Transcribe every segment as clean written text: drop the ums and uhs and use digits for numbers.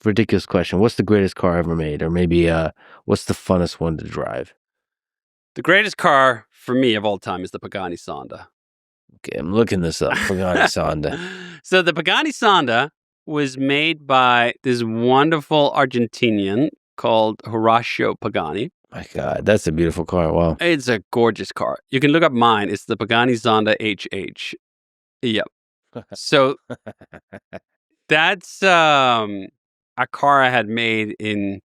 ridiculous question. What's the greatest car ever made? Or maybe what's the funnest one to drive? The greatest car for me of all time is the Pagani Sonda. Okay, I'm looking this up. Pagani Sonda. So the Pagani Sonda was made by this wonderful Argentinian called Horacio Pagani. My God, that's a beautiful car. Wow. It's a gorgeous car. You can look up mine. It's the Pagani Zonda HH. Yep. So that's a car I had made in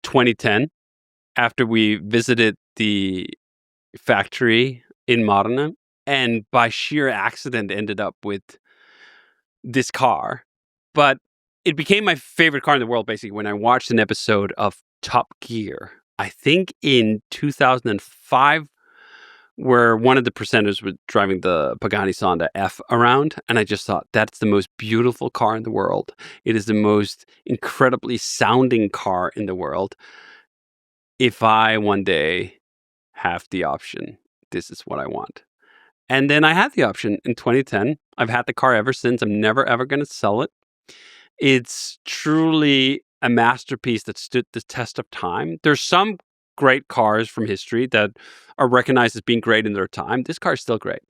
2010 after we visited the factory in Modena, and by sheer accident ended up with this car. But it became my favorite car in the world, basically, when I watched an episode of Top Gear, I think in 2005, where one of the presenters was driving the Pagani Sonda F around. And I just thought, that's the most beautiful car in the world. It is the most incredibly sounding car in the world. If I one day have the option, this is what I want. And then I had the option in 2010. I've had the car ever since. I'm never, ever going to sell it. It's truly a masterpiece that stood the test of time. There's some great cars from history that are recognized as being great in their time. This car is still great.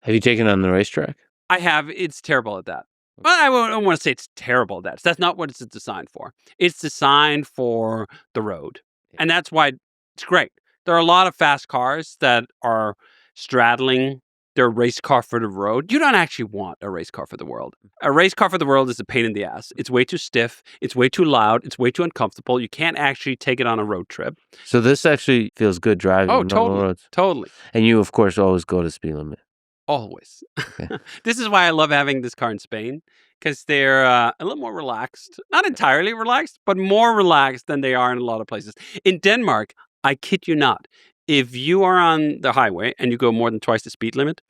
Have you taken it on the racetrack? I have. It's terrible at that. But I don't want to say it's terrible at that. That's not what it's designed for. It's designed for the road. And that's why it's great. There are a lot of fast cars that are straddling their race car for the road. You don't actually want a race car for the world. A race car for the world is a pain in the ass. It's way too stiff. It's way too loud. It's way too uncomfortable. You can't actually take it on a road trip. So this actually feels good driving on normal roads? Totally. And you, of course, always go to speed limit. Always. Okay. This is why I love having this car in Spain, because they're a little more relaxed. Not entirely relaxed, but more relaxed than they are in a lot of places. In Denmark, I kid you not, if you are on the highway and you go more than twice the speed limit,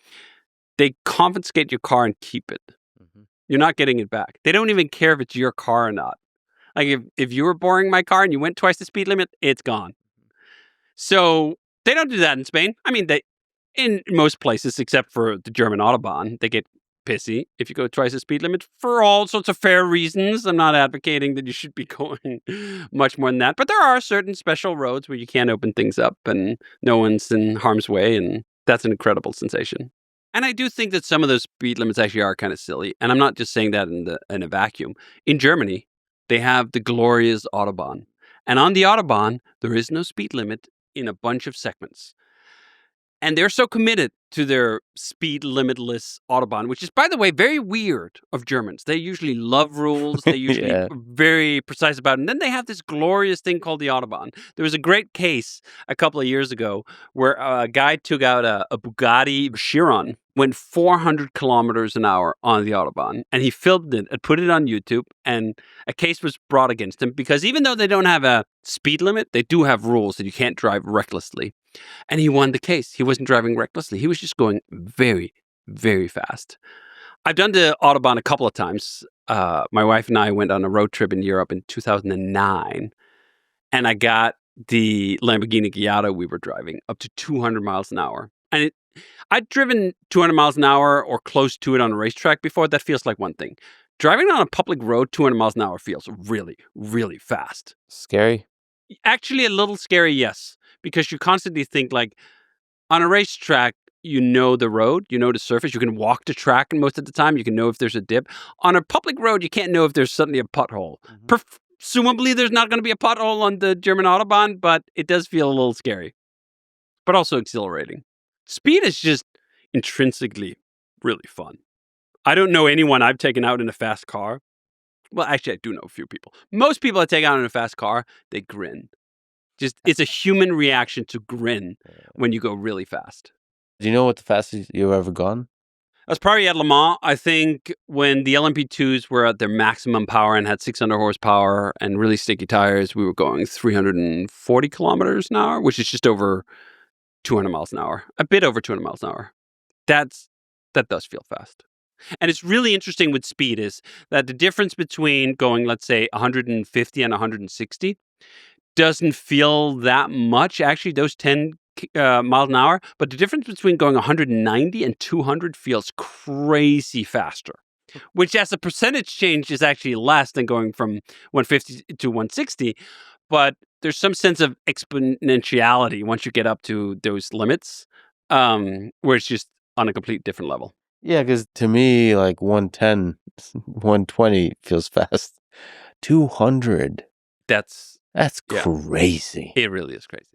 they confiscate your car and keep it. Mm-hmm. You're not getting it back. They don't even care if it's your car or not. Like if you were borrowing my car and you went twice the speed limit, it's gone. So they don't do that in Spain. I mean, they in most places, except for the German Autobahn, they get pissy if you go twice the speed limit for all sorts of fair reasons. I'm not advocating that you should be going much more than that. But there are certain special roads where you can't open things up and no one's in harm's way. And that's an incredible sensation. And I do think that some of those speed limits actually are kind of silly. And I'm not just saying that in a vacuum. In Germany, they have the glorious Autobahn. And on the Autobahn, there is no speed limit in a bunch of segments. And they're so committed to their speed limitless Autobahn, which is, by the way, very weird of Germans. They usually love rules. They usually are very precise about it. And then they have this glorious thing called the Autobahn. There was a great case a couple of years ago where a guy took out a Bugatti Chiron, went 400 kilometers an hour on the Autobahn, and he filmed it and put it on YouTube, and a case was brought against him because even though they don't have a speed limit, they do have rules that you can't drive recklessly. And he won the case. He wasn't driving recklessly. He was just going very, very fast. I've done the Autobahn a couple of times. My wife and I went on a road trip in Europe in 2009, and I got the Lamborghini Gallardo we were driving up to 200 miles an hour. And I'd driven 200 miles an hour or close to it on a racetrack before. That feels like one thing. Driving on a public road 200 miles an hour feels really, really fast. Scary? Actually, a little scary, yes. Because you constantly think, like, on a racetrack, you know the road, you know the surface. You can walk the track most of the time. You can know if there's a dip. On a public road, you can't know if there's suddenly a pothole. Mm-hmm. Presumably, there's not going to be a pothole on the German Autobahn, but it does feel a little scary. But also exhilarating. Speed is just intrinsically really fun. I don't know anyone I've taken out in a fast car. Well, actually, I do know a few people. Most people I take out in a fast car, they grin. Just, it's a human reaction to grin when you go really fast. Do you know what the fastest you've ever gone? I was probably at Le Mans. I think when the LMP2s were at their maximum power and had 600 horsepower and really sticky tires, we were going 340 kilometers an hour, which is just over 200 miles an hour. A bit over 200 miles an hour. That does feel fast. And it's really interesting with speed is that the difference between going, let's say, 150 and 160 doesn't feel that much, actually, those 10 miles an hour. But the difference between going 190 and 200 feels crazy faster. which as a percentage change is actually less than going from 150 to 160. But there's some sense of exponentiality once you get up to those limits, where it's just on a complete different level. Yeah, because to me, like 110, 120 feels fast. 200. That's That's yeah. crazy. It really is crazy.